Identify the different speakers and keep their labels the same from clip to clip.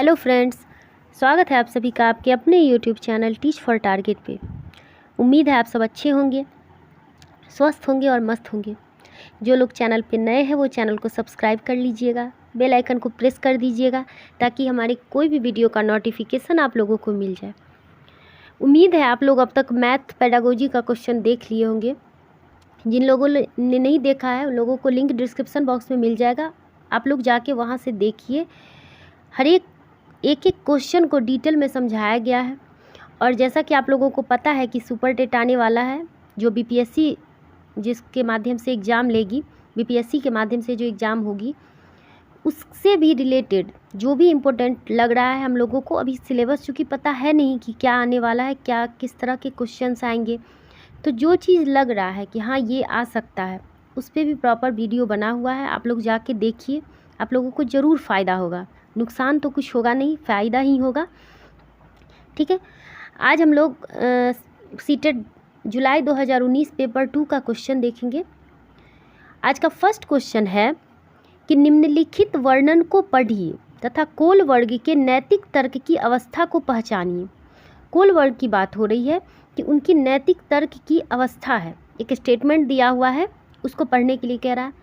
Speaker 1: Hello friends, स्वागत है आप सभी का आपके अपने YouTube channel teach for target पे। उम्मीद है आप सब अच्छे होंगे, स्वस्थ होंगे और मस्त होंगे। जो लोग चैनल पे नए हैं वो चैनल को सब्सक्राइब कर लीजिएगा, बेल आइकन को प्रेस कर दीजिएगा ताकि हमारी कोई भी वीडियो का नोटिफिकेशन आप लोगों को मिल जाए। उम्मीद है आप लोग अब तक मैथ पेडागोजी का क्वेश्चन देख लिए होंगे। जिन लोगों ने नहीं देखा है उन लोगों को लिंक डिस्क्रिप्शन बॉक्स में मिल जाएगा, आप लोग जाके वहाँ से देखिए। हर एक क्वेश्चन को डिटेल में समझाया गया है। और जैसा कि आप लोगों को पता है कि सुपर टेट आने वाला है, जो बीपीएससी जिसके माध्यम से एग्ज़ाम लेगी, बीपीएससी के माध्यम से जो एग्ज़ाम होगी उससे भी रिलेटेड जो भी इम्पोर्टेंट लग रहा है हम लोगों को। अभी सिलेबस चूँकि पता है नहीं कि क्या आने वाला है, क्या किस तरह के क्वेश्चंस आएंगे, तो जो चीज़ लग रहा है कि हाँ ये आ सकता है उस पर भी प्रॉपर वीडियो बना हुआ है। आप लोग जाके देखिए, आप लोगों को ज़रूर फ़ायदा होगा। नुकसान तो कुछ होगा नहीं, फ़ायदा ही होगा। ठीक है, आज हम लोग सीटेट जुलाई 2019 पेपर 2 का क्वेश्चन देखेंगे। आज का फर्स्ट क्वेश्चन है कि निम्नलिखित वर्णन को पढ़िए तथा कोल वर्ग के नैतिक तर्क की अवस्था को पहचानिए। कोल वर्ग की बात हो रही है कि उनकी नैतिक तर्क की अवस्था है। एक स्टेटमेंट दिया हुआ है, उसको पढ़ने के लिए कह रहा है।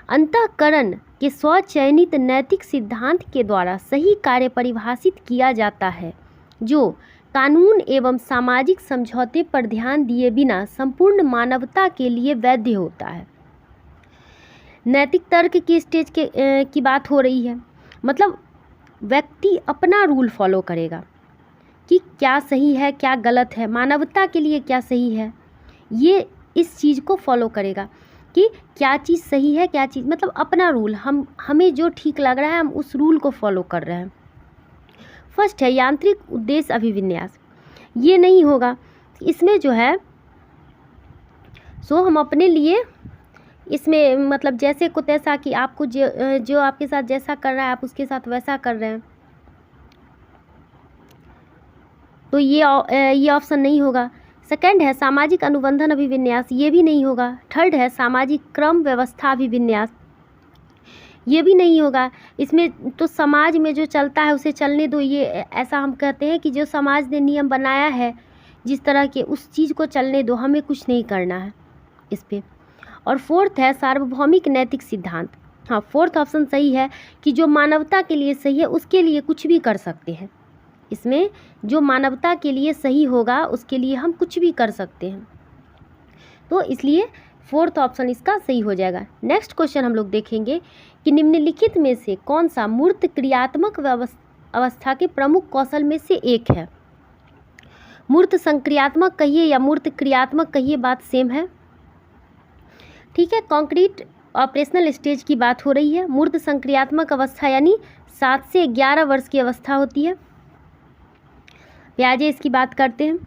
Speaker 1: अंतःकरण के स्वचयनित नैतिक सिद्धांत के द्वारा सही कार्य परिभाषित किया जाता है जो कानून एवं सामाजिक समझौते पर ध्यान दिए बिना संपूर्ण मानवता के लिए वैध होता है। नैतिक तर्क की स्टेज की बात हो रही है, मतलब व्यक्ति अपना रूल फॉलो करेगा कि क्या सही है क्या गलत है, मानवता के लिए क्या सही है, ये इस चीज़ को फॉलो करेगा कि क्या चीज़ सही है क्या चीज़, मतलब अपना रूल, हमें जो ठीक लग रहा है हम उस रूल को फॉलो कर रहे हैं। फर्स्ट है यांत्रिक उद्देश्य अभिविन्यास। ये नहीं होगा इसमें जो है सो हम अपने लिए इसमें मतलब जैसे को तैसा कि आपको जो आपके साथ जैसा कर रहा है आप उसके साथ वैसा कर रहे हैं, तो ये ऑप्शन नहीं होगा। सेकंड है सामाजिक अनुबंधन अभिविन्यास, ये भी नहीं होगा। थर्ड है सामाजिक क्रम व्यवस्था अभिविन्यास, ये भी नहीं होगा। इसमें तो समाज में जो चलता है उसे चलने दो, ये ऐसा हम कहते हैं कि जो समाज ने नियम बनाया है जिस तरह के उस चीज़ को चलने दो, हमें कुछ नहीं करना है इस पर। और फोर्थ है सार्वभौमिक नैतिक सिद्धांत। हाँ, फोर्थ ऑप्शन सही है कि जो मानवता के लिए सही है उसके लिए कुछ भी कर सकते हैं। इसमें जो मानवता के लिए सही होगा उसके लिए हम कुछ भी कर सकते हैं, तो इसलिए फोर्थ ऑप्शन इसका सही हो जाएगा। नेक्स्ट क्वेश्चन हम लोग देखेंगे कि निम्नलिखित में से कौन सा मूर्त क्रियात्मक अवस्था के प्रमुख कौशल में से एक है। मूर्त संक्रियात्मक कहिए या मूर्त क्रियात्मक कहिए, बात सेम है। ठीक है, कॉन्क्रीट ऑपरेशनल स्टेज की बात हो रही है। मूर्त संक्रियात्मक अवस्था यानी 7 से 11 वर्ष की अवस्था होती है। प्याजे इसकी बात करते हैं।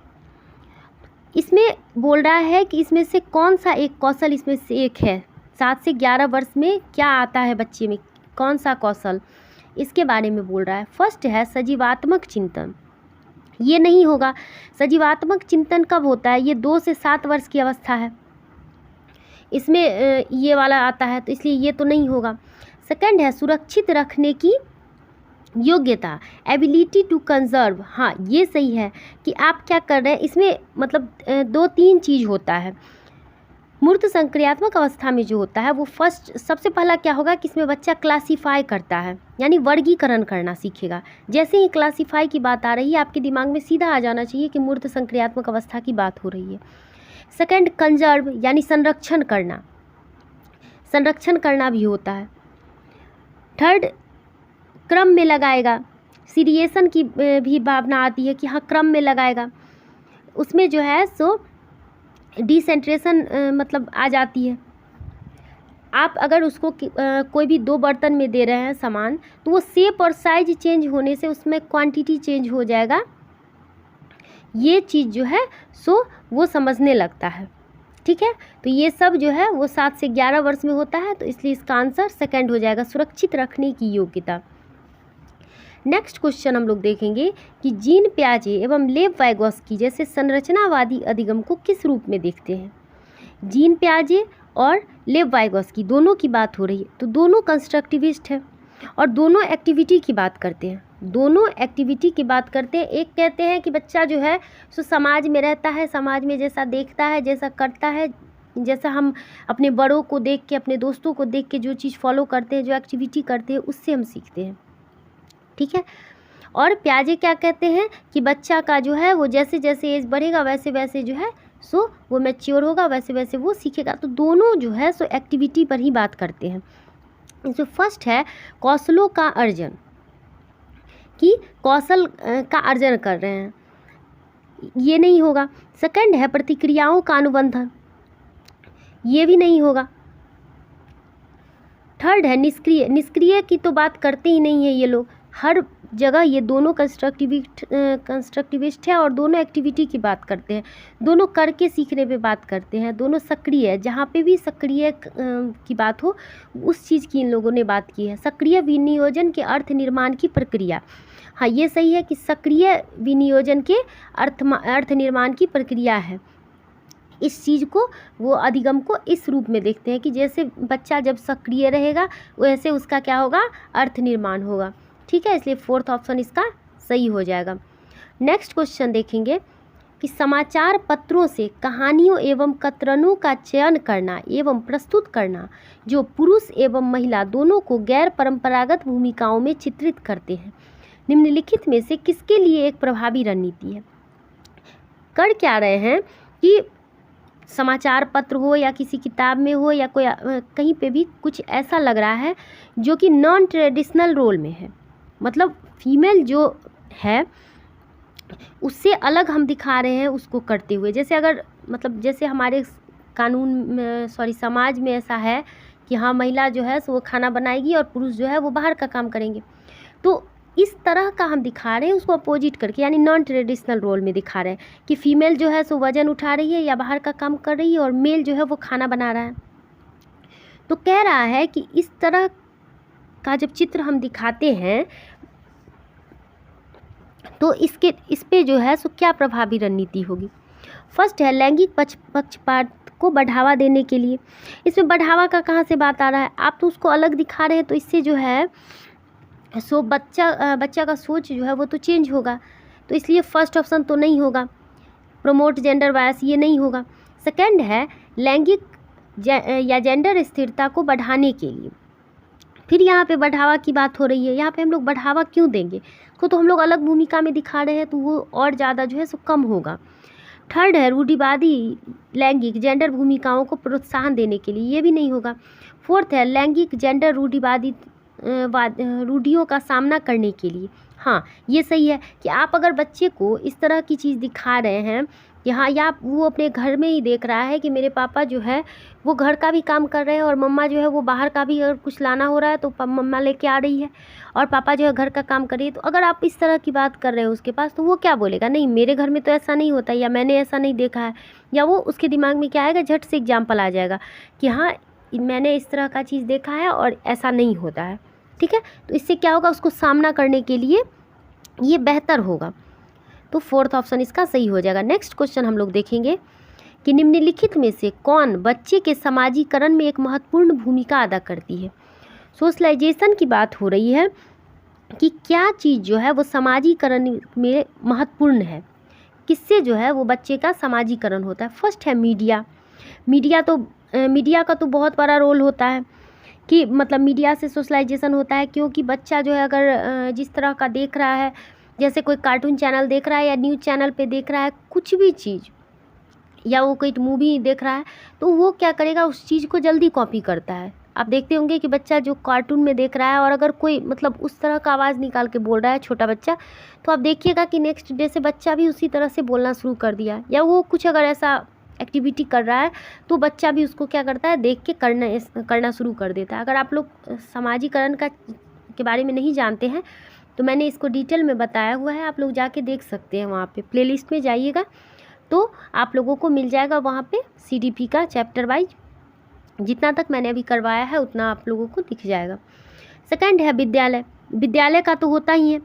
Speaker 1: इसमें बोल रहा है कि इसमें से कौन सा एक कौशल इसमें से एक है। 7 से 11 वर्ष में क्या आता है बच्चे में, कौन सा कौशल, इसके बारे में बोल रहा है। फर्स्ट है सजीवात्मक चिंतन, ये नहीं होगा। सजीवात्मक चिंतन कब होता है, ये 2 से 7 वर्ष की अवस्था है, इसमें ये वाला आता है, तो इसलिए ये तो नहीं होगा। सेकंड है सुरक्षित रखने की योग्यता, एबिलिटी टू कंजर्व। हाँ, ये सही है कि आप क्या कर रहे हैं, इसमें मतलब 2-3 चीज़ होता है। मूर्त संक्रियात्मक अवस्था में जो होता है वो फर्स्ट सबसे पहला क्या होगा कि इसमें बच्चा क्लासीफाई करता है, यानी वर्गीकरण करना सीखेगा। जैसे ही क्लासीफाई की बात आ रही है आपके दिमाग में सीधा आ जाना चाहिए कि मूर्त संक्रियात्मक अवस्था की बात हो रही है। सेकंड कंजर्व यानी संरक्षण करना भी होता है। थर्ड क्रम में लगाएगा, सीरिएशन की भी भावना आती है कि हाँ क्रम में लगाएगा, उसमें जो है सो डिसेंट्रेशन मतलब आ जाती है। आप अगर उसको कोई भी 2 बर्तन में दे रहे हैं सामान, तो वो शेप और साइज चेंज होने से उसमें क्वांटिटी चेंज हो जाएगा, ये चीज़ जो है सो वो समझने लगता है। ठीक है, तो ये सब जो है वो 7 से 11 वर्ष में होता है, तो इसलिए इसका आंसर सेकंड हो जाएगा, सुरक्षित रखने की योग्यता। नेक्स्ट क्वेश्चन हम लोग देखेंगे कि जीन पियाजे एवं लेव वाइगोस्की जैसे संरचनावादी अधिगम को किस रूप में देखते हैं। जीन पियाजे और लेव वाइगोस्की दोनों की बात हो रही है, तो दोनों कंस्ट्रक्टिविस्ट है और दोनों एक्टिविटी की बात करते हैं। दोनों एक्टिविटी की बात करते हैं। एक कहते हैं कि बच्चा जो है सो समाज में रहता है, समाज में जैसा देखता है, जैसा करता है, जैसा हम अपने बड़ों को देख के, अपने दोस्तों को देख के जो चीज़ फॉलो करते हैं, जो एक्टिविटी करते हैं, उससे हम सीखते हैं। ठीक है। और प्याजे क्या कहते हैं कि बच्चा का जो है वो जैसे जैसे एज बढ़ेगा वैसे वैसे जो है सो वो मैच्योर होगा, वैसे वैसे वो सीखेगा। तो दोनों जो है सो एक्टिविटी पर ही बात करते हैं। जो फर्स्ट है कौशलों का अर्जन, कि कौशल का अर्जन कर रहे हैं, ये नहीं होगा। सेकंड है प्रतिक्रियाओं का अनुबंधन, ये भी नहीं होगा। थर्ड है निष्क्रिय, निष्क्रिय की तो बात करते ही नहीं है ये लोग, हर जगह ये दोनों कंस्ट्रक्टिविस्ट है और दोनों एक्टिविटी की बात करते हैं, दोनों करके सीखने पे बात करते हैं, दोनों सक्रिय है, जहाँ पे भी सक्रिय की बात हो उस चीज़ की इन लोगों ने बात की है। सक्रिय विनियोजन के अर्थ निर्माण की प्रक्रिया, हाँ ये सही है कि सक्रिय विनियोजन के अर्थ निर्माण की प्रक्रिया है। इस चीज़ को वो अधिगम को इस रूप में देखते हैं कि जैसे बच्चा जब सक्रिय रहेगा वैसे उसका क्या होगा, अर्थ निर्माण होगा। ठीक है, इसलिए फोर्थ ऑप्शन इसका सही हो जाएगा। नेक्स्ट क्वेश्चन देखेंगे कि समाचार पत्रों से कहानियों एवं कतरनों का चयन करना एवं प्रस्तुत करना जो पुरुष एवं महिला दोनों को गैर परंपरागत भूमिकाओं में चित्रित करते हैं, निम्नलिखित में से किसके लिए एक प्रभावी रणनीति है। कर क्या रहे हैं कि समाचार पत्र हो या किसी किताब में हो या कोई कहीं पे भी कुछ ऐसा लग रहा है जो कि नॉन ट्रेडिशनल रोल में है, मतलब फीमेल जो है उससे अलग हम दिखा रहे हैं उसको करते हुए। जैसे अगर मतलब जैसे हमारे कानून में समाज में ऐसा है कि हाँ महिला जो है सो वो खाना बनाएगी और पुरुष जो है वो बाहर का काम करेंगे, तो इस तरह का हम दिखा रहे हैं उसको अपोजिट करके, यानी नॉन ट्रेडिशनल रोल में दिखा रहे हैं कि फीमेल जो है सो वजन उठा रही है या बाहर का काम कर रही है और मेल जो है वो खाना बना रहा है। तो कह रहा है कि इस तरह का जब चित्र हम दिखाते हैं तो इस पे जो है सो क्या प्रभावी रणनीति होगी। फर्स्ट है लैंगिक पक्षपात को बढ़ावा देने के लिए। इसमें बढ़ावा का कहाँ से बात आ रहा है, आप तो उसको अलग दिखा रहे हैं, तो इससे जो है सो बच्चा का सोच जो है वो तो चेंज होगा, तो इसलिए फर्स्ट ऑप्शन तो नहीं होगा। प्रमोट जेंडर बायस, ये नहीं होगा। सेकंड है लैंगिक या जेंडर स्थिरता को बढ़ाने के लिए। फिर यहाँ पे बढ़ावा की बात हो रही है, यहाँ पे हम लोग बढ़ावा क्यों देंगे, उसको तो हम लोग अलग भूमिका में दिखा रहे हैं, तो वो और ज़्यादा जो है सो कम होगा। थर्ड है रूढ़िवादी लैंगिक जेंडर भूमिकाओं को प्रोत्साहन देने के लिए, ये भी नहीं होगा। फोर्थ है लैंगिक जेंडर रूढ़िवादी रूढ़ियों का सामना करने के लिए, हाँ ये सही है कि आप अगर बच्चे को इस तरह की चीज़ दिखा रहे हैं कि हाँ, या वो अपने घर में ही देख रहा है कि मेरे पापा जो है वो घर का भी काम कर रहे हैं और मम्मा जो है वो बाहर का भी अगर कुछ लाना हो रहा है तो मम्मा लेके आ रही है और पापा जो है घर का काम कर रही है, तो अगर आप इस तरह की बात कर रहे हो उसके पास, तो वो क्या बोलेगा, नहीं मेरे घर में तो ऐसा नहीं होता, या मैंने ऐसा नहीं देखा है, या वो उसके दिमाग में क्या आएगा, झट से एग्जाम्पल आ जाएगा कि हाँ मैंने इस तरह का चीज़ देखा है और ऐसा नहीं होता है। ठीक है, तो इससे क्या होगा, उसको सामना करने के लिए ये बेहतर होगा। तो फोर्थ ऑप्शन इसका सही हो जाएगा। नेक्स्ट क्वेश्चन हम लोग देखेंगे कि निम्नलिखित में से कौन बच्चे के समाजीकरण में एक महत्वपूर्ण भूमिका अदा करती है। सोशलाइजेशन की बात हो रही है कि क्या चीज़ जो है वो समाजीकरण में महत्वपूर्ण है, किससे जो है वो बच्चे का समाजीकरण होता है। फर्स्ट है मीडिया। मीडिया का तो बहुत बड़ा रोल होता है कि मतलब मीडिया से सोशलाइजेशन होता है, क्योंकि बच्चा जो है अगर जिस तरह का देख रहा है, जैसे कोई कार्टून चैनल देख रहा है या न्यूज़ चैनल पे देख रहा है कुछ भी चीज़, या वो कोई मूवी देख रहा है, तो वो क्या करेगा, उस चीज़ को जल्दी कॉपी करता है। आप देखते होंगे कि बच्चा जो कार्टून में देख रहा है और अगर कोई मतलब उस तरह का आवाज़ निकाल के बोल रहा है छोटा बच्चा, तो आप देखिएगा कि नेक्स्ट डे से बच्चा भी उसी तरह से बोलना शुरू कर दिया, या वो कुछ अगर ऐसा एक्टिविटी कर रहा है तो बच्चा भी उसको क्या करता है, देख के करना शुरू कर देता है। अगर आप लोग समाजीकरण के बारे में नहीं जानते हैं तो मैंने इसको डिटेल में बताया हुआ है, आप लोग जाके देख सकते हैं, वहाँ पे प्लेलिस्ट में जाइएगा तो आप लोगों को मिल जाएगा वहाँ पे CDP का चैप्टर वाइज, जितना तक मैंने अभी करवाया है उतना आप लोगों को दिख जाएगा। सेकंड है विद्यालय का तो होता ही है,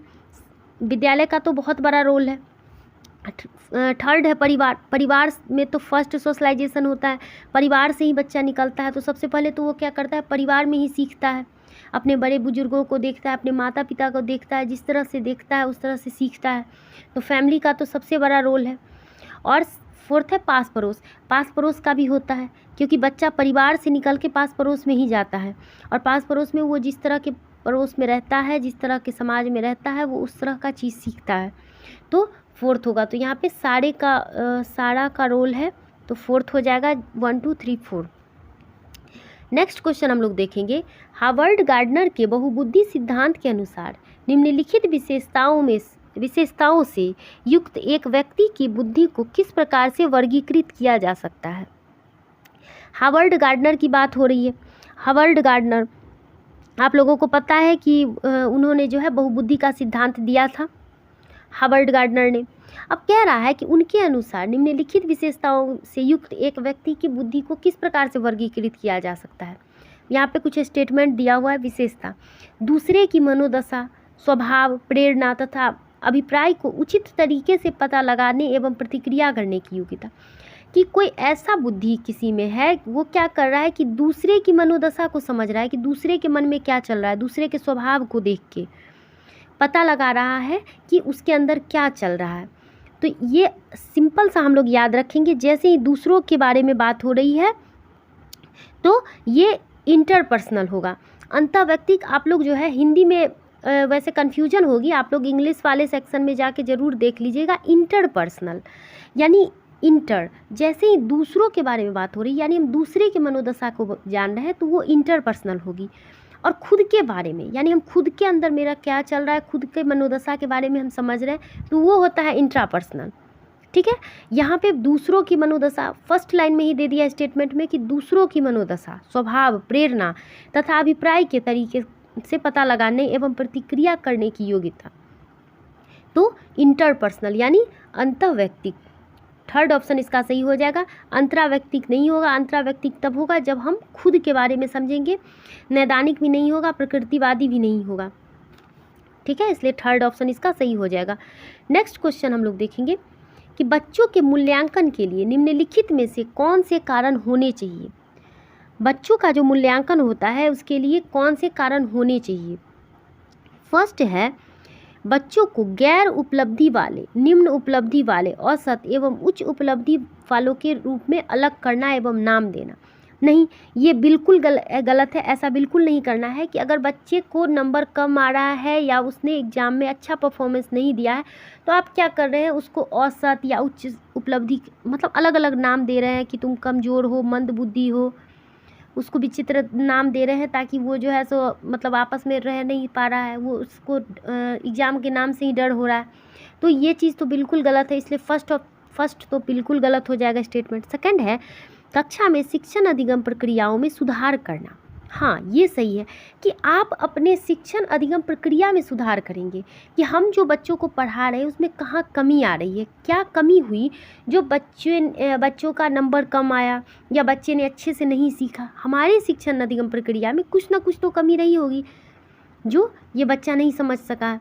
Speaker 1: विद्यालय का तो बहुत बड़ा रोल है। थर्ड है परिवार में तो फर्स्ट सोशलाइजेशन होता है, परिवार से ही बच्चा निकलता है, तो सबसे पहले तो वो क्या करता है, परिवार में ही सीखता है। अपने बड़े बुजुर्गों को देखता है, अपने माता पिता को देखता है, जिस तरह से देखता है उस तरह से सीखता है। तो फैमिली का तो सबसे बड़ा रोल है। और फोर्थ है पास पड़ोस। पास पड़ोस का भी होता है, क्योंकि बच्चा परिवार से निकल के पास पड़ोस में ही जाता है, और पास पड़ोस में वो जिस तरह के पड़ोस में रहता है, जिस तरह के समाज में रहता है, वो उस तरह का चीज़ सीखता है। तो फोर्थ होगा। तो यहाँ पे सारा का रोल है, तो फोर्थ हो जाएगा 1 2 3 4। नेक्स्ट क्वेश्चन हम लोग देखेंगे, हार्वर्ड गार्डनर के बहुबुद्धि सिद्धांत के अनुसार निम्नलिखित विशेषताओं से युक्त एक व्यक्ति की बुद्धि को किस प्रकार से वर्गीकृत किया जा सकता है। हार्वर्ड गार्डनर की बात हो रही है। हार्वर्ड गार्डनर, आप लोगों को पता है कि उन्होंने जो है बहुबुद्धि का सिद्धांत दिया था हार्वर्ड गार्डनर ने। अब कह रहा है कि उनके अनुसार निम्नलिखित विशेषताओं से युक्त एक व्यक्ति की बुद्धि को किस प्रकार से वर्गीकृत किया जा सकता है। यहाँ पे कुछ स्टेटमेंट दिया हुआ है। विशेषता: दूसरे की मनोदशा, स्वभाव, प्रेरणा तथा अभिप्राय को उचित तरीके से पता लगाने एवं प्रतिक्रिया करने की योग्यता। कि कोई ऐसा बुद्धि किसी में है, वो क्या कर रहा है कि दूसरे की मनोदशा को समझ रहा है कि दूसरे के मन में क्या चल रहा है, दूसरे के स्वभाव को देख के पता लगा रहा है कि उसके अंदर क्या चल रहा है। तो ये सिंपल सा हम लोग याद रखेंगे। जैसे ही दूसरों के बारे में बात हो रही है तो ये इंटरपर्सनल होगा। अंतर्वैयक्तिक आप लोग जो है हिंदी में वैसे कन्फ्यूजन होगी, आप लोग इंग्लिश वाले सेक्शन में जाके ज़रूर देख लीजिएगा। इंटरपर्सनल यानी इंटर, जैसे ही दूसरों के बारे में बात हो रही है यानी हम दूसरे के मनोदशा को जान रहे हैं तो वो इंटरपर्सनल होगी। और खुद के बारे में यानी हम खुद के अंदर मेरा क्या चल रहा है, खुद के मनोदशा के बारे में हम समझ रहे हैं तो वो होता है इंट्रापर्सनल। ठीक है, यहाँ पे दूसरों की मनोदशा फर्स्ट लाइन में ही दे दिया स्टेटमेंट में कि दूसरों की मनोदशा, स्वभाव, प्रेरणा तथा अभिप्राय के तरीके से पता लगाने एवं प्रतिक्रिया करने की योग्यता। तो इंटरपर्सनल यानी अंतर्वैयक्तिक। थर्ड ऑप्शन इसका सही हो जाएगा। अंतरावैयक्तिक नहीं होगा। अंतरावैयक्तिक तब होगा जब हम खुद के बारे में समझेंगे। नैदानिक भी नहीं होगा, प्रकृतिवादी भी नहीं होगा। ठीक है, इसलिए थर्ड ऑप्शन इसका सही हो जाएगा। नेक्स्ट क्वेश्चन हम लोग देखेंगे कि बच्चों के मूल्यांकन के लिए निम्नलिखित में से कौन से कारण होने चाहिए। बच्चों का जो मूल्यांकन होता है उसके लिए कौन से कारण होने चाहिए। फर्स्ट है, बच्चों को गैर उपलब्धि वाले, निम्न उपलब्धि वाले, औसत एवं उच्च उपलब्धि वालों के रूप में अलग करना एवं नाम देना। नहीं, ये बिल्कुल गलत है। ऐसा बिल्कुल नहीं करना है कि अगर बच्चे को नंबर कम आ रहा है या उसने एग्ज़ाम में अच्छा परफॉर्मेंस नहीं दिया है तो आप क्या कर रहे हैं, उसको औसत या उच्च उपलब्धि मतलब अलग अलग नाम दे रहे हैं कि तुम कमज़ोर हो, मंद बुद्धि हो, उसको विचित्र नाम दे रहे हैं ताकि वो जो है सो मतलब आपस में रह नहीं पा रहा है, वो उसको एग्ज़ाम के नाम से ही डर हो रहा है। तो ये चीज़ तो बिल्कुल गलत है, इसलिए फर्स्ट तो बिल्कुल गलत हो जाएगा स्टेटमेंट। सेकंड है, कक्षा में शिक्षण अधिगम प्रक्रियाओं में सुधार करना। हाँ, ये सही है कि आप अपने शिक्षण अधिगम प्रक्रिया में सुधार करेंगे कि हम जो बच्चों को पढ़ा रहे हैं उसमें कहाँ कमी आ रही है, क्या कमी हुई जो बच्चों का नंबर कम आया या बच्चे ने अच्छे से नहीं सीखा। हमारे शिक्षण अधिगम प्रक्रिया में कुछ ना कुछ तो कमी रही होगी जो ये बच्चा नहीं समझ सका।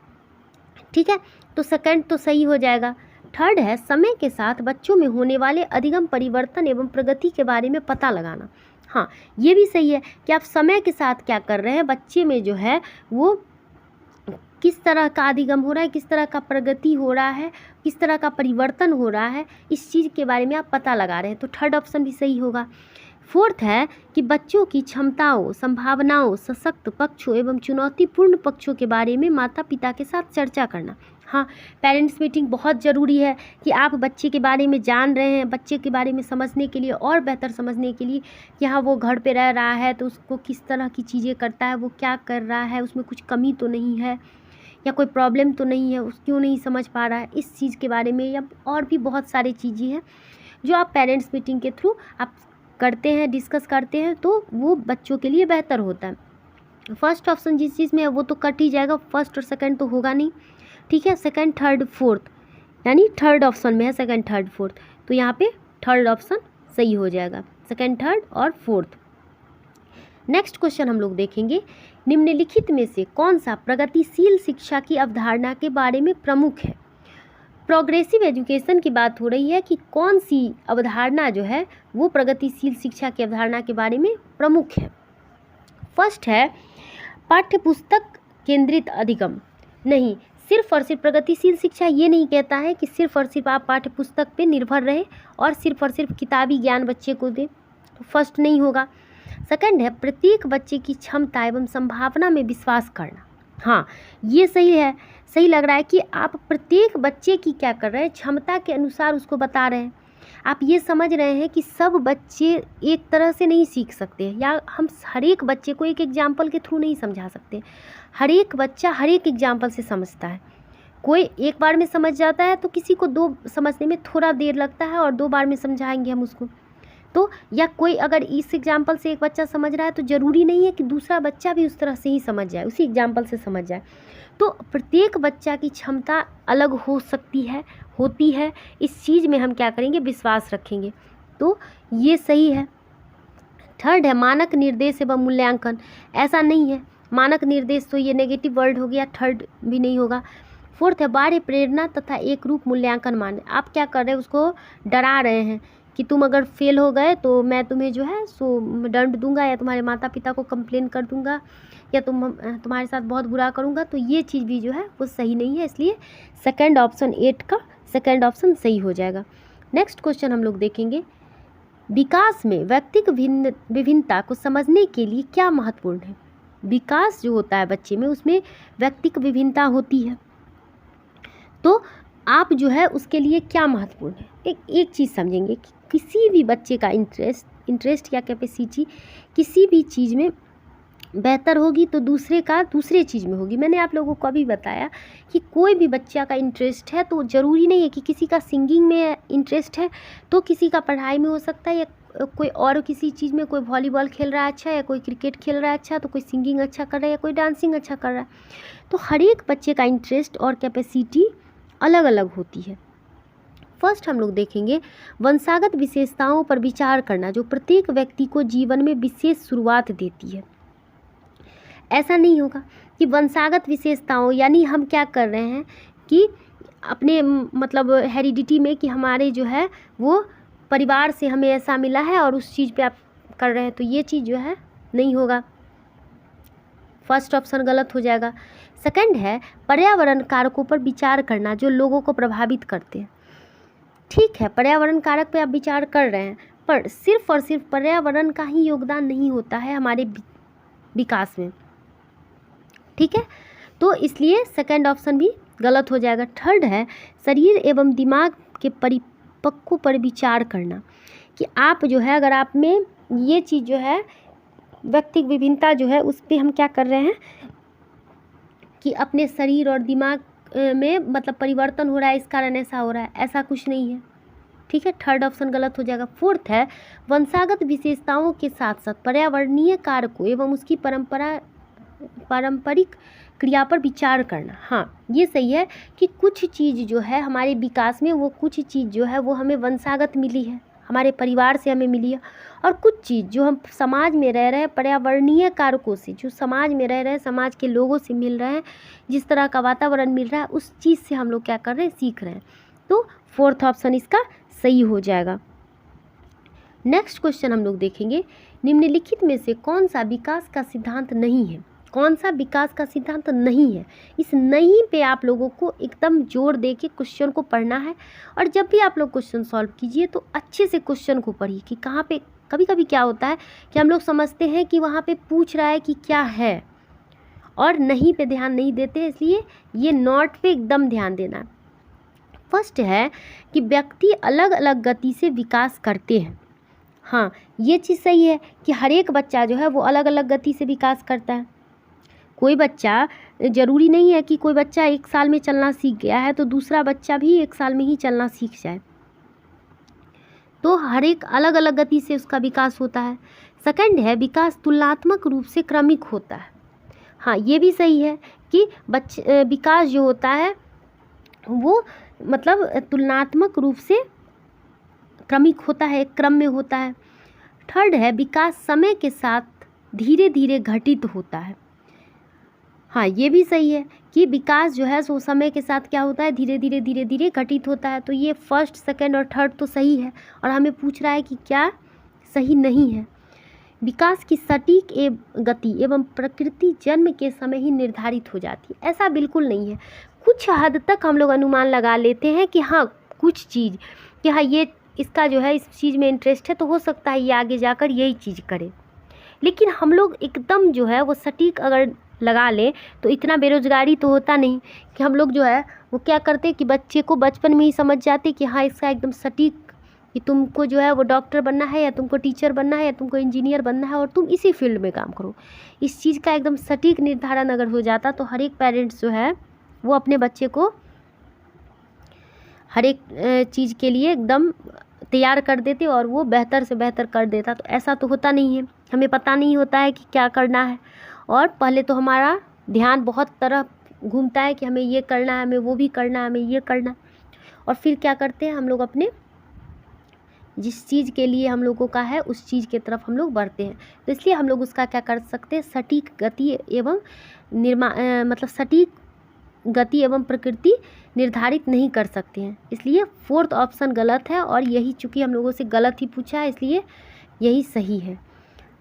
Speaker 1: ठीक है, तो सेकंड तो सही हो जाएगा। थर्ड है, समय के साथ बच्चों में होने वाले अधिगम परिवर्तन एवं प्रगति के बारे में पता लगाना। हाँ, ये भी सही है कि आप समय के साथ क्या कर रहे हैं, बच्चे में जो है वो किस तरह का अधिगम हो रहा है, किस तरह का प्रगति हो रहा है, किस तरह का परिवर्तन हो रहा है, इस चीज़ के बारे में आप पता लगा रहे हैं। तो थर्ड ऑप्शन भी सही होगा। फोर्थ है कि बच्चों की क्षमताओं, संभावनाओं, सशक्त पक्षों एवं चुनौतीपूर्ण पक्षों के बारे में माता पिता के साथ चर्चा करना। हाँ, पेरेंट्स मीटिंग बहुत ज़रूरी है कि आप बच्चे के बारे में जान रहे हैं, बच्चे के बारे में समझने के लिए और बेहतर समझने के लिए कि हाँ वो घर पे रह रहा है तो उसको किस तरह की चीज़ें करता है, वो क्या कर रहा है, उसमें कुछ कमी तो नहीं है या कोई प्रॉब्लम तो नहीं है, उस क्यों नहीं समझ पा रहा है, इस चीज़ के बारे में या और भी बहुत सारी चीज़ें हैं जो आप पेरेंट्स मीटिंग के थ्रू आप करते हैं, डिस्कस करते हैं, तो वो बच्चों के लिए बेहतर होता है। फर्स्ट ऑप्शन जिस चीज़ में है वो तो कट ही जाएगा, फर्स्ट और सेकंड तो होगा नहीं। ठीक है, सेकंड, थर्ड, फोर्थ यानी थर्ड ऑप्शन में है सेकंड, थर्ड, फोर्थ, तो यहाँ पे थर्ड ऑप्शन सही हो जाएगा, सेकंड, थर्ड और फोर्थ। नेक्स्ट क्वेश्चन हम लोग देखेंगे, निम्नलिखित में से कौन सा प्रगतिशील शिक्षा की अवधारणा के बारे में प्रमुख है। प्रोग्रेसिव एजुकेशन की बात हो रही है कि कौन सी अवधारणा जो है वो प्रगतिशील शिक्षा की अवधारणा के बारे में प्रमुख है। फर्स्ट है पाठ्य पुस्तक केंद्रित अधिगम नहीं, सिर्फ और सिर्फ प्रगतिशील शिक्षा ये नहीं कहता है कि सिर्फ और सिर्फ आप पाठ्य पुस्तक पे निर्भर रहे और सिर्फ किताबी ज्ञान बच्चे को दें, तो फर्स्ट नहीं होगा। सेकंड है प्रत्येक बच्चे की क्षमता एवं संभावना में विश्वास करना। हाँ, ये सही है, सही लग रहा है कि आप प्रत्येक बच्चे की क्या कर रहे हैं, क्षमता के अनुसार उसको बता रहे हैं। आप ये समझ रहे हैं कि सब बच्चे एक तरह से नहीं सीख सकते, या हम हर एक बच्चे को एक एग्जाम्पल के थ्रू नहीं समझा सकते। हर एक बच्चा हर एक एग्जाम्पल से समझता है। कोई एक बार में समझ जाता है तो किसी को दो समझने में थोड़ा देर लगता है, और 2 बार में समझाएंगे हम उसको तो, या कोई अगर इस एग्जाम्पल से एक बच्चा समझ रहा है तो ज़रूरी नहीं है कि दूसरा बच्चा भी उस तरह से ही समझ जाए, उसी एग्जाम्पल से समझ जाए। तो प्रत्येक बच्चा की क्षमता अलग हो सकती है, होती है। इस चीज़ में हम क्या करेंगे, विश्वास रखेंगे, तो ये सही है। थर्ड है मानक निर्देश एवं मूल्यांकन। ऐसा नहीं है, मानक निर्देश तो ये नेगेटिव वर्ड हो गया, थर्ड भी नहीं होगा। फोर्थ है बाह्य प्रेरणा तथा एक रूप मूल्यांकन मान। आप क्या कर रहे हैं, उसको डरा रहे हैं कि तुम अगर फेल हो गए तो मैं तुम्हें जो है सो दंड दूंगा, या तुम्हारे माता पिता को कंप्लेन कर दूंगा, या तुम्हारे साथ बहुत बुरा करूंगा। तो ये चीज़ भी जो है वो सही नहीं है, इसलिए सेकंड ऑप्शन 8 का सेकंड ऑप्शन सही हो जाएगा। नेक्स्ट क्वेश्चन हम लोग देखेंगे, विकास में व्यक्तिगत विभिन्नता को समझने के लिए क्या महत्वपूर्ण है। विकास जो होता है बच्चे में, उसमें व्यक्तिगत विभिन्नता होती है, तो आप जो है उसके लिए क्या महत्वपूर्ण है, एक चीज़ समझेंगे कि किसी भी बच्चे का इंटरेस्ट या कैपेसिटी किसी भी चीज़ में बेहतर होगी तो दूसरे चीज़ में होगी। मैंने आप लोगों को अभी बताया कि कोई भी बच्चा का इंटरेस्ट है तो ज़रूरी नहीं है कि किसी का सिंगिंग में इंटरेस्ट है तो किसी का पढ़ाई में हो सकता है, या कोई और किसी चीज़ में, कोई वॉलीबॉल खेल रहा है अच्छा, या कोई क्रिकेट खेल रहा है अच्छा, तो कोई सिंगिंग अच्छा कर रहा है, या कोई डांसिंग अच्छा कर रहा है। तो हर एक बच्चे का इंटरेस्ट और कैपेसिटी अलग अलग होती है। फर्स्ट हम लोग देखेंगे वंशागत विशेषताओं पर विचार करना, जो प्रत्येक व्यक्ति को जीवन में विशेष शुरुआत देती है। ऐसा नहीं होगा कि वंशागत विशेषताओं, यानी हम क्या कर रहे हैं कि अपने मतलब हेरिडिटी में, कि हमारे जो है वो परिवार से हमें ऐसा मिला है और उस चीज़ पे आप कर रहे हैं, तो ये चीज़ जो है नहीं होगा, फर्स्ट ऑप्शन गलत हो जाएगा। सेकंड है पर्यावरण कारकों पर विचार करना, जो लोगों को प्रभावित करते हैं। ठीक है, पर्यावरण कारक पे आप विचार कर रहे हैं, पर सिर्फ और सिर्फ पर्यावरण का ही योगदान नहीं होता है हमारे विकास में, ठीक है, तो इसलिए सेकंड ऑप्शन भी गलत हो जाएगा। थर्ड है शरीर एवं दिमाग के परिपक्व पर विचार करना, कि आप जो है अगर आप में ये चीज़ जो है व्यक्तिगत विभिन्नता जो है उस पर हम क्या कर रहे हैं कि अपने शरीर और दिमाग में मतलब परिवर्तन हो रहा है, इस कारण ऐसा हो रहा है, ऐसा कुछ नहीं है, ठीक है, थर्ड ऑप्शन गलत हो जाएगा। फोर्थ है वंशागत विशेषताओं के साथ साथ पर्यावरणीय कारकों एवं उसकी पारंपरिक क्रिया पर विचार करना। हाँ, ये सही है कि कुछ चीज़ जो है हमारे विकास में, वो कुछ चीज़ जो है वो हमें वंशागत मिली है, हमारे परिवार से हमें मिली है, और कुछ चीज़ जो हम समाज में रह रहे हैं पर्यावरणीय कारकों से, जो समाज में रह रहे हैं, समाज के लोगों से मिल रहे हैं, जिस तरह का वातावरण मिल रहा है, उस चीज़ से हम लोग क्या कर रहे हैं, सीख रहे हैं, तो फोर्थ ऑप्शन इसका सही हो जाएगा। नेक्स्ट क्वेश्चन हम लोग देखेंगे, निम्नलिखित में से कौन सा विकास का सिद्धांत नहीं है। कौन सा विकास का सिद्धांत नहीं है, इस नहीं पे आप लोगों को एकदम जोर दे के क्वेश्चन को पढ़ना है, और जब भी आप लोग क्वेश्चन सॉल्व कीजिए तो अच्छे से क्वेश्चन को पढ़िए कि कहाँ पे, कभी कभी क्या होता है कि हम लोग समझते हैं कि वहाँ पे पूछ रहा है कि क्या है, और नहीं पे ध्यान नहीं देते, इसलिए ये नॉट पे एकदम ध्यान देना। फर्स्ट है कि व्यक्ति अलग अलग गति से विकास करते हैं। हाँ, ये चीज़ सही है कि हर एक बच्चा जो है वो अलग अलग गति से विकास करता है। कोई बच्चा, ज़रूरी नहीं है कि कोई बच्चा 1 साल में चलना सीख गया है तो दूसरा बच्चा भी 1 साल में ही चलना सीख जाए, तो हर एक अलग अलग गति से उसका विकास होता है। सेकंड है विकास तुलनात्मक रूप से क्रमिक होता है। हाँ, ये भी सही है कि विकास जो होता है वो मतलब तुलनात्मक रूप से क्रमिक होता है, एक क्रम में होता है। थर्ड है विकास समय के साथ धीरे धीरे घटित होता है। हाँ, ये भी सही है कि विकास जो है सो समय के साथ क्या होता है, धीरे धीरे घटित होता है, तो ये फर्स्ट, सेकंड और थर्ड तो सही है, और हमें पूछ रहा है कि क्या सही नहीं है। विकास की सटीक गति एवं प्रकृति जन्म के समय ही निर्धारित हो जाती है। ऐसा बिल्कुल नहीं है। कुछ हद तक हम लोग अनुमान लगा लेते हैं कि हाँ कुछ चीज़ कि हाँ ये इसका जो है इस चीज़ में इंटरेस्ट है तो हो सकता है ये आगे जाकर यही चीज़ करे, लेकिन हम लोग एकदम जो है वो सटीक अगर लगा लें तो इतना बेरोज़गारी तो होता नहीं कि हम लोग जो है वो क्या करते कि बच्चे को बचपन में ही समझ जाते कि हाँ इसका एकदम सटीक कि तुमको जो है वो डॉक्टर बनना है या तुमको टीचर बनना है या तुमको इंजीनियर बनना है और तुम इसी फील्ड में काम करो। इस चीज़ का एकदम सटीक निर्धारण अगर हो जाता तो हर एक पेरेंट्स जो है वो अपने बच्चे को हर एक चीज़ के लिए एकदम तैयार कर देते और वो बेहतर से बेहतर कर देता। तो ऐसा तो होता नहीं है, हमें पता नहीं होता है कि क्या करना है और पहले तो हमारा ध्यान बहुत तरह घूमता है कि हमें ये करना है, हमें वो भी करना है, हमें ये करना, और फिर क्या करते हैं हम लोग अपने जिस चीज़ के लिए हम लोगों का है उस चीज़ के तरफ हम लोग बढ़ते हैं। तो इसलिए हम लोग उसका क्या कर सकते हैं, सटीक गति एवं मतलब सटीक गति एवं प्रकृति निर्धारित नहीं कर सकते हैं। इसलिए फोर्थ ऑप्शन गलत है और यही चूँकि हम लोगों से गलत ही पूछा है इसलिए यही सही है।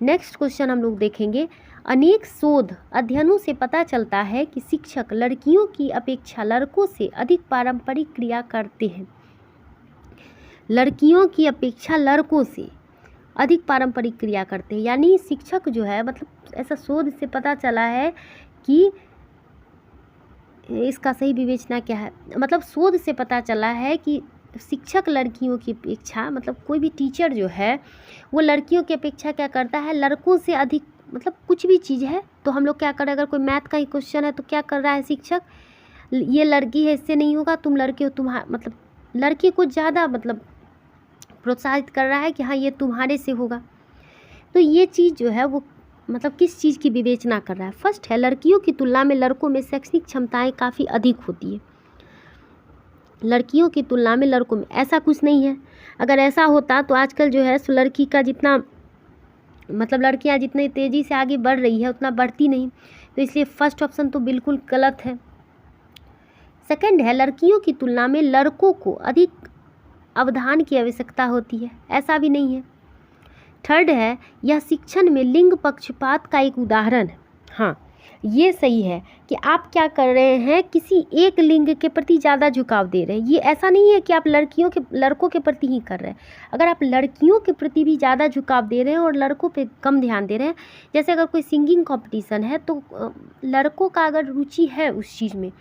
Speaker 1: नेक्स्ट क्वेश्चन हम लोग देखेंगे। अनेक शोध अध्ययनों से पता चलता है कि शिक्षक लड़कियों की अपेक्षा लड़कों से अधिक पारंपरिक क्रिया करते हैं। लड़कियों की अपेक्षा लड़कों से अधिक पारंपरिक क्रिया करते हैं, यानी शिक्षक जो है मतलब ऐसा शोध से पता चला है कि इसका सही विवेचना क्या है, मतलब शोध से पता चला है कि शिक्षक लड़कियों की अपेक्षा मतलब कोई भी टीचर जो है वो लड़कियों की अपेक्षा क्या करता है, लड़कों से अधिक, मतलब कुछ भी चीज़ है तो हम लोग क्या करें, अगर कोई मैथ का ही क्वेश्चन है तो क्या कर रहा है शिक्षक, ये लड़की है इससे नहीं होगा, तुम लड़के हो, तुम्हारा मतलब लड़की को ज़्यादा मतलब प्रोत्साहित कर रहा है कि हाँ ये तुम्हारे से होगा। तो ये चीज़ जो है वो मतलब किस चीज़ की विवेचना कर रहा है। फर्स्ट है लड़कियों की तुलना में लड़कों में शैक्षणिक क्षमताएं काफ़ी अधिक होती है। लड़कियों की तुलना में लड़कों में ऐसा कुछ नहीं है। अगर ऐसा होता तो आजकल जो है सो लड़की का जितना मतलब लड़कियां जितनी तेज़ी से आगे बढ़ रही है उतना बढ़ती नहीं, तो इसलिए फर्स्ट ऑप्शन तो बिल्कुल गलत है। सेकंड है लड़कियों की तुलना में लड़कों को अधिक अवधान की आवश्यकता होती है, ऐसा भी नहीं है। थर्ड है यह शिक्षण में लिंग पक्षपात का एक उदाहरण है। हाँ ये सही है कि आप क्या कर रहे हैं, किसी एक लिंग के प्रति ज़्यादा झुकाव दे रहे हैं। ये ऐसा नहीं है कि आप लड़कों के प्रति ही कर रहे हैं। अगर आप लड़कियों के प्रति भी ज़्यादा झुकाव दे रहे हैं और लड़कों पे कम ध्यान दे रहे हैं, जैसे अगर कोई सिंगिंग कंपटीशन है तो लड़कों का अगर रुचि है उस चीज़ में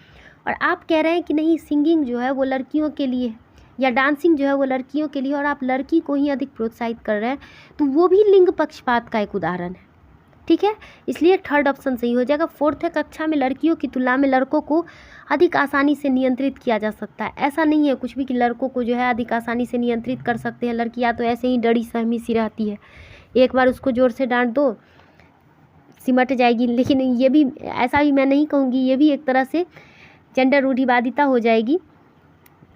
Speaker 1: और आप कह रहे हैं कि नहीं सिंगिंग जो है वो लड़कियों के लिए है या डांसिंग जो है वो लड़कियों के लिए और आप लड़की को ही अधिक प्रोत्साहित कर रहे हैं, तो वो भी लिंग पक्षपात का एक उदाहरण है। ठीक है, इसलिए थर्ड ऑप्शन सही हो जाएगा। फोर्थ है कक्षा में लड़कियों की तुलना में लड़कों को अधिक आसानी से नियंत्रित किया जा सकता है। ऐसा नहीं है कुछ भी कि लड़कों को जो है अधिक आसानी से नियंत्रित कर सकते हैं। लड़कियां तो ऐसे ही डरी सहमी सी रहती है, एक बार उसको ज़ोर से डांट दो सिमट जाएगी। लेकिन ये भी ऐसा भी मैं नहीं कहूँगी, ये भी एक तरह से जेंडर रूढ़िवादिता हो जाएगी,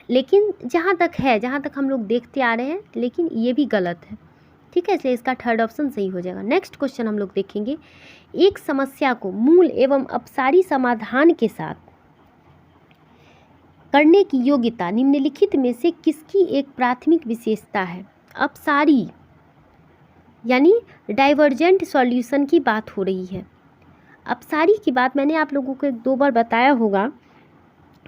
Speaker 1: लेकिन जहाँ तक हम लोग देखते आ रहे हैं, लेकिन ये भी गलत है। ठीक है, इसलिए इसका थर्ड ऑप्शन सही हो जाएगा। नेक्स्ट क्वेश्चन हम लोग देखेंगे। एक समस्या को मूल एवं अपसारी समाधान के साथ करने की योग्यता निम्नलिखित में से किसकी एक प्राथमिक विशेषता है। अपसारी यानी डाइवर्जेंट सॉल्यूशन की बात हो रही है। अपसारी की बात मैंने आप लोगों को 1-2 बार बताया होगा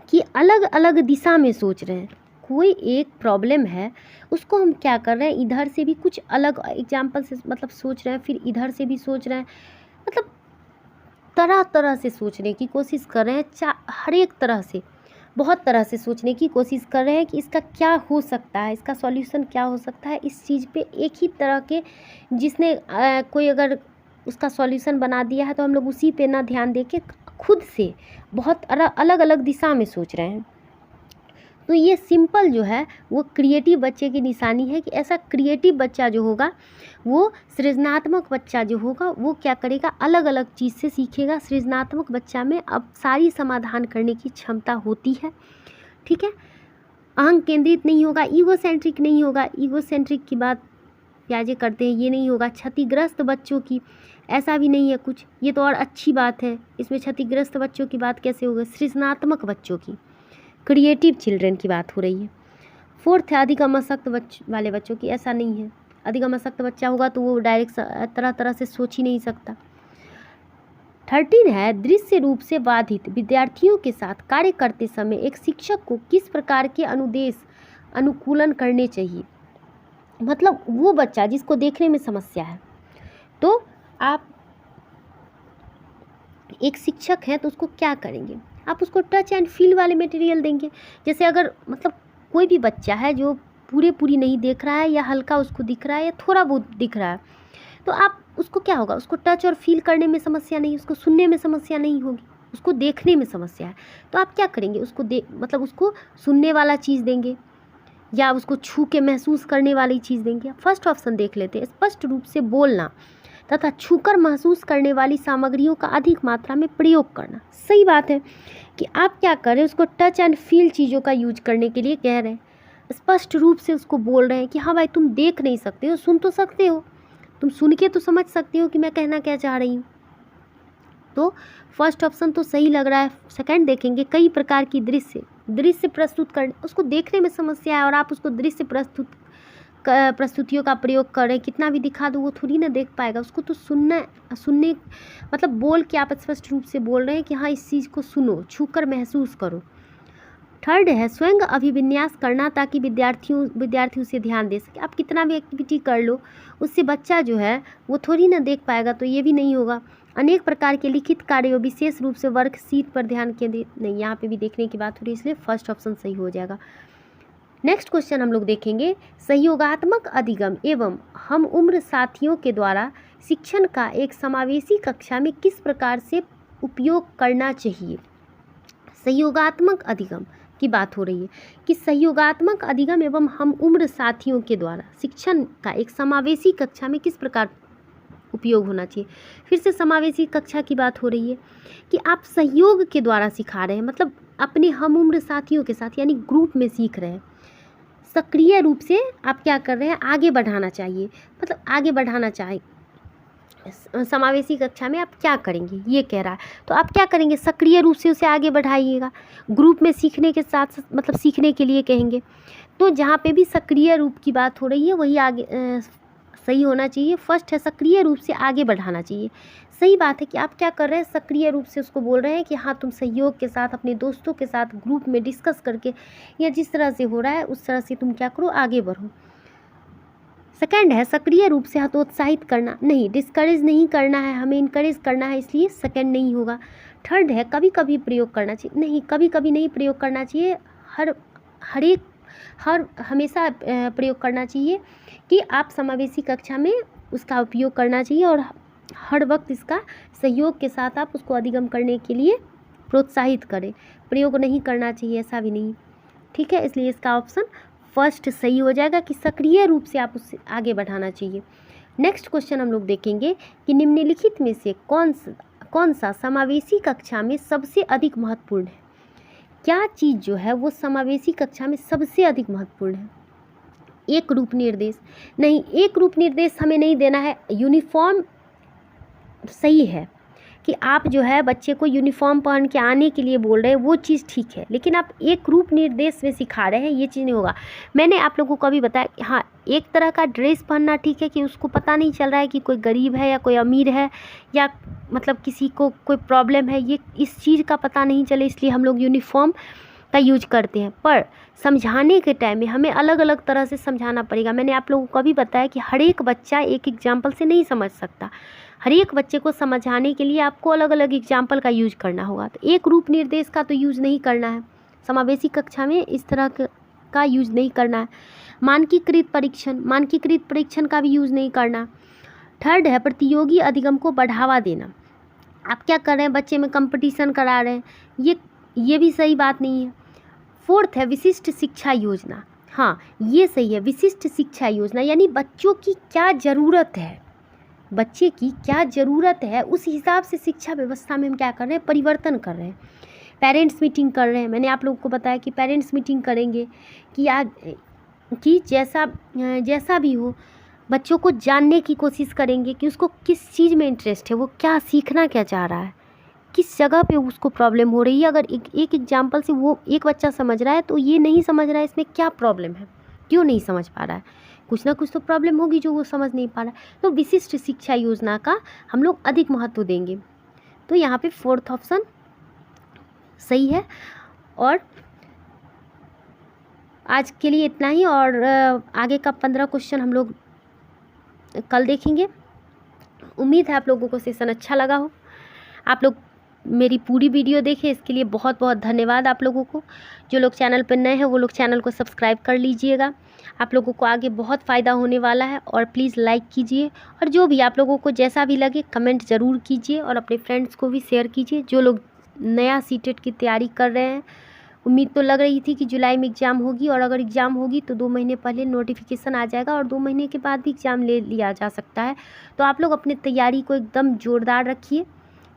Speaker 1: कि अलग अलग दिशा में सोच रहे हैं। कोई एक प्रॉब्लम है उसको हम क्या कर रहे हैं, इधर से भी कुछ अलग एग्जाम्पल से मतलब सोच रहे हैं, फिर इधर से भी सोच रहे हैं, मतलब तरह तरह से सोचने की कोशिश कर रहे हैं। हर एक तरह से बहुत तरह से सोचने की कोशिश कर रहे हैं कि इसका क्या हो सकता है, इसका सॉल्यूशन क्या हो सकता है। इस चीज़ पे एक ही तरह के जिसने कोई अगर उसका सॉल्यूशन बना दिया है तो हम लोग उसी पे ना ध्यान दे के खुद से बहुत अलग अलग दिशा में सोच रहे हैं। तो ये सिंपल जो है वो क्रिएटिव बच्चे की निशानी है कि ऐसा क्रिएटिव बच्चा जो होगा, वो सृजनात्मक बच्चा जो होगा वो क्या करेगा, अलग अलग चीज़ से सीखेगा। सृजनात्मक बच्चा में अब सारी समाधान करने की क्षमता होती है। ठीक है, अहंग केंद्रित नहीं होगा, ईगोसेंट्रिक नहीं होगा। ईगोसेंट्रिक की बात प्याजे करते हैं ये नहीं होगा। क्षतिग्रस्त बच्चों की ऐसा भी नहीं है कुछ, ये तो और अच्छी बात है। इसमें क्षतिग्रस्त बच्चों की बात कैसे होगी, सृजनात्मक बच्चों की, क्रिएटिव चिल्ड्रन की बात हो रही है। फोर्थ है अधिक मशक्त वाले बच्चों की, ऐसा नहीं है। अधिगम अशक्त बच्चा होगा तो वो डायरेक्ट तरह तरह से सोच ही नहीं सकता। 13 है, दृश्य रूप से बाधित विद्यार्थियों के साथ कार्य करते समय एक शिक्षक को किस प्रकार के अनुकूलन करने चाहिए। मतलब वो बच्चा जिसको देखने में समस्या है, तो आप एक शिक्षक हैं तो उसको क्या करेंगे, आप उसको टच एंड फील वाले मटेरियल देंगे। जैसे अगर मतलब कोई भी बच्चा है जो पूरी नहीं देख रहा है या हल्का उसको दिख रहा है या थोड़ा बहुत दिख रहा है, तो आप उसको क्या होगा, उसको टच और फील करने में समस्या नहीं, उसको सुनने में समस्या नहीं होगी, उसको देखने में समस्या है। तो आप क्या करेंगे, उसको मतलब उसको सुनने वाला चीज़ देंगे या उसको छू के महसूस करने वाली चीज़ देंगे। फर्स्ट ऑप्शन देख लेते हैं, स्पष्ट रूप से बोलना तथा छूकर महसूस करने वाली सामग्रियों का अधिक मात्रा में प्रयोग करना। सही बात है कि आप क्या कर रहे हैं, उसको टच एंड फील चीज़ों का यूज करने के लिए कह रहे हैं। स्पष्ट रूप से उसको बोल रहे हैं कि हाँ भाई तुम देख नहीं सकते हो, सुन तो सकते हो, तुम सुन के तो समझ सकते हो कि मैं कहना क्या चाह रही हूँ। तो फर्स्ट ऑप्शन तो सही लग रहा है। सेकंड देखेंगे, कई प्रकार की दृश्य प्रस्तुत करने, उसको देखने में समस्या है और आप उसको दृश्य प्रस्तुतियों का प्रयोग करें, कितना भी दिखा दो वो थोड़ी ना देख पाएगा, उसको तो सुनने मतलब बोल के आप स्पष्ट रूप से बोल रहे हैं कि हाँ इस चीज़ को सुनो, छूकर महसूस करो। थर्ड है, स्वयं अभिविन्यास करना ताकि विद्यार्थियों से ध्यान दे सके। आप कितना भी एक्टिविटी कर लो, उससे बच्चा जो है वो थोड़ी ना देख पाएगा, तो ये भी नहीं होगा। अनेक प्रकार के लिखित कार्यों, विशेष रूप से वर्कशीट पर ध्यान केंद्रित नहीं, यहाँ पे भी देखने की बात हो रही है, इसलिए फर्स्ट ऑप्शन सही हो जाएगा। नेक्स्ट क्वेश्चन हम लोग देखेंगे, सहयोगात्मक अधिगम एवं हम उम्र साथियों के द्वारा शिक्षण का एक समावेशी कक्षा में किस प्रकार से उपयोग करना चाहिए। सहयोगात्मक अधिगम की बात हो रही है कि सहयोगात्मक अधिगम एवं हम उम्र साथियों के द्वारा शिक्षण का एक समावेशी कक्षा में किस प्रकार उपयोग होना चाहिए। फिर से समावेशी कक्षा की बात हो रही है कि आप सहयोग के द्वारा सिखा रहे हैं, मतलब अपने हम उम्र साथियों के साथ यानी ग्रुप में सीख रहे हैं। सक्रिय रूप से आप क्या कर रहे हैं, आगे बढ़ाना चाहिए, मतलब आगे बढ़ाना चाहिए। समावेशी कक्षा में आप क्या करेंगे ये कह रहा है, तो आप क्या करेंगे, सक्रिय रूप से उसे आगे बढ़ाइएगा। ग्रुप में सीखने के साथ मतलब सीखने के लिए कहेंगे, तो जहाँ पे भी सक्रिय रूप की बात हो रही है वही आगे सही होना चाहिए। फर्स्ट है, सक्रिय रूप से आगे बढ़ाना चाहिए। सही बात है कि आप क्या कर रहे हैं, सक्रिय रूप से उसको बोल रहे हैं कि हाँ तुम सहयोग के साथ अपने दोस्तों के साथ ग्रुप में डिस्कस करके या जिस तरह से हो रहा है उस तरह से तुम क्या करो, आगे बढ़ो। सेकंड है, सक्रिय रूप से हतोत्साहित करना, नहीं डिस्करेज नहीं करना है, हमें इनकरेज करना है, इसलिए सेकंड नहीं होगा। थर्ड है, कभी कभी प्रयोग करना चाहिए, नहीं कभी कभी नहीं प्रयोग करना चाहिए, हमेशा प्रयोग करना चाहिए कि आप समावेशी कक्षा में उसका उपयोग करना चाहिए और हर वक्त इसका सहयोग के साथ आप उसको अधिगम करने के लिए प्रोत्साहित करें। प्रयोग नहीं करना चाहिए ऐसा भी नहीं, ठीक है। इसलिए इसका ऑप्शन फर्स्ट सही हो जाएगा कि सक्रिय रूप से आप उससे आगे बढ़ाना चाहिए। नेक्स्ट क्वेश्चन हम लोग देखेंगे कि निम्नलिखित में से कौन सा समावेशी कक्षा में सबसे अधिक महत्वपूर्ण है। क्या चीज़ जो है वो समावेशी कक्षा में सबसे अधिक महत्वपूर्ण है। एक रूप निर्देश, नहीं एक रूप निर्देश हमें नहीं देना है, यूनिफॉर्म सही है कि आप जो है बच्चे को यूनिफॉर्म पहन के आने के लिए बोल रहे हैं, वो चीज़ ठीक है, लेकिन आप एक रूप निर्देश में सिखा रहे हैं, ये चीज़ नहीं होगा। मैंने आप लोगों को कभी बताया कि हाँ एक तरह का ड्रेस पहनना ठीक है कि उसको पता नहीं चल रहा है कि कोई गरीब है या कोई अमीर है या मतलब किसी को कोई प्रॉब्लम है, ये इस चीज़ का पता नहीं चले, इसलिए हम लोग यूनिफॉर्म का यूज करते हैं। पर समझाने के टाइम में हमें अलग अलग तरह से समझाना पड़ेगा। मैंने आप लोगों को कभी बताया कि हर एक बच्चा एक एग्जाम्पल से नहीं समझ सकता, हर एक बच्चे को समझाने के लिए आपको अलग अलग एग्जाम्पल का यूज करना होगा। तो एक रूप निर्देश का तो यूज़ नहीं करना है, समावेशी कक्षा में इस तरह का यूज़ नहीं करना है। मानकीकृत परीक्षण का भी यूज़ नहीं करना। थर्ड है, प्रतियोगी अधिगम को बढ़ावा देना। आप क्या कर रहे हैं, बच्चे में कंपटीशन करा रहे हैं, ये भी सही बात नहीं है। फोर्थ है, विशिष्ट शिक्षा योजना। हाँ ये सही है, विशिष्ट शिक्षा योजना यानी बच्चों की क्या ज़रूरत है, बच्चे की क्या ज़रूरत है उस हिसाब से शिक्षा व्यवस्था में हम क्या कर रहे हैं, परिवर्तन कर रहे हैं। पेरेंट्स मीटिंग कर रहे हैं, मैंने आप लोगों को बताया कि पेरेंट्स मीटिंग करेंगे कि जैसा भी हो बच्चों को जानने की कोशिश करेंगे कि उसको किस चीज़ में इंटरेस्ट है, वो क्या सीखना क्या चाह रहा है, किस जगह पे उसको प्रॉब्लम हो रही है। अगर एक एग्जाम्पल से वो एक बच्चा समझ रहा है तो ये नहीं समझ रहा है इसमें क्या प्रॉब्लम है, क्यों नहीं समझ पा रहा है, कुछ ना कुछ तो प्रॉब्लम होगी जो वो समझ नहीं पा रहा है। तो विशिष्ट शिक्षा योजना का हम लोग अधिक महत्व देंगे। तो यहाँ पे 4th ऑप्शन सही है। और आज के लिए इतना ही, और आगे का 15 क्वेश्चन हम लोग कल देखेंगे। उम्मीद है आप लोगों को सेशन अच्छा लगा हो। आप लोग मेरी पूरी वीडियो देखें, इसके लिए बहुत बहुत धन्यवाद आप लोगों को। जो लोग चैनल पर नए हैं वो लोग चैनल को सब्सक्राइब कर लीजिएगा। आप लोगों को आगे बहुत फ़ायदा होने वाला है। और प्लीज़ लाइक कीजिए, और जो भी आप लोगों को जैसा भी लगे कमेंट ज़रूर कीजिए, और अपने फ्रेंड्स को भी शेयर कीजिए जो लोग नया सीटेट की तैयारी कर रहे हैं। उम्मीद तो लग रही थी कि जुलाई में एग्ज़ाम होगी, और अगर एग्ज़ाम होगी तो 2 महीने पहले नोटिफिकेशन आ जाएगा और 2 महीने के बाद भी एग्ज़ाम ले लिया जा सकता है। तो आप लोग अपनी तैयारी को एकदम ज़ोरदार रखिए,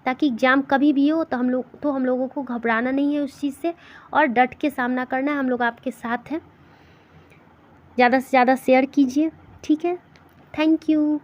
Speaker 1: ताकि एग्ज़ाम कभी भी हो तो हम लोगों को घबराना नहीं है उस चीज़ से, और डट के सामना करना है। हम लोग आपके साथ हैं। ज़्यादा से ज़्यादा शेयर कीजिए, ठीक है। Thank you.